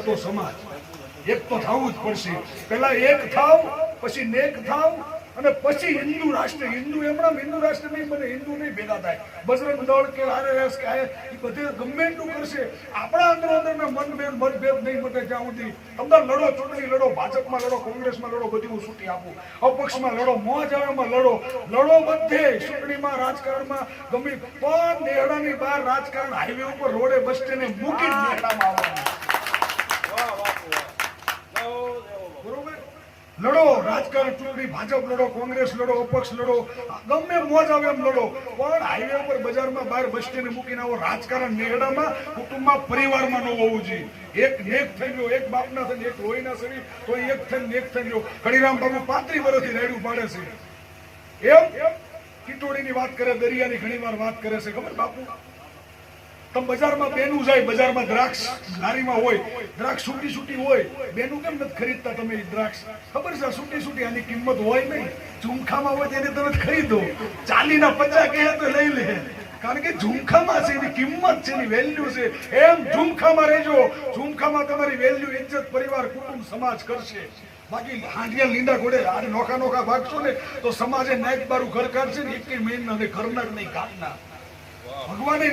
હતો સમાજ. એક તો થવું જ પડશે. પેલા એક થાવ, પછી નેક થાવ, અને પછી હિન્દુ રાષ્ટ્ર. હિન્દુ એમણામ હિન્દુ રાષ્ટ્ર નહીં બને, હિન્દુ નહીં ભેગા થાય. બજરંગ દળ કે આરએસ કે એ બધે ગમે એટલું કરશે, આપણા અંદર મતભેદ નહીં મટે જ્યાં સુધી. તમે લડો, ચૂંટણી લડો, ભાજપમાં લડો, કોંગ્રેસમાં લડો, બધી હું છૂટી આપું. અપક્ષમાં લડો, મોજામાં લડો બધે, ચૂંટણીમાં, રાજકારણમાં ગમે. પણ નેહડાની બહાર રાજકારણ, હાઈવે ઉપર, રોડે, બસ સ્ટેન્ડે મૂકી જ નેહડામાં આવવાનું. લડો રાજકારણ, ચૂંટણી, ભાજપ લડો, કોંગ્રેસ લડો, અપક્ષ લડો, ગમે મોજ આવે એમ લડો. પણ હાઈવે ઉપર, બજારમાં, બહાર બસ સ્ટેન્ડ મૂકીને આવો રાજકારણ નેહડામાં, કુટુંબમાં, પરિવારમાં ન હોવું જોઈએ. એક નેક થઈ ગયો, એક બાપના થઈને, એક લોહીના સરી, તો એક થઈને નેક થઈ ગયો. કડીરામ બાબુ 35 વર્ષથી રેડું પાડે છે. એમ કિટોડીની વાત કરે, દરિયાની ઘણી વાર વાત કરે છે. ખબર બાપુ, તમે બજારમાં બેનું જાય, બજારમાં દ્રાક્ષ લારીમાં હોય, દ્રાક્ષ છૂટી છૂટી હોય, બેનું કેમ નથી ખરીદતા તમે? દ્રાક્ષ ખબર છે છૂટી છૂટી, આની કિંમત હોય નહીં. ઝુમખામાં હોય તેને તમે ખરીદો, 40 ના 50 કહે તો લઈ લે, કારણ કે ઝુમખામાં છે, એની કિંમત છે, એની વેલ્યુ છે. એમ ઝુમખામાં રહેજો. ઝુમખામાં તમારી વેલ્યુ, ઇજ્જત, પરિવાર, કુટુંબ, સમાજ કરશે. બાકી હાંડિયા લીંડા ઘોડે આને નોખા ભાગશો ને તો સમાજે નાઈટ બારું ઘર કાઢશે ને, 1 મહિના ઘરના નહીં કાઢના. ભગવાને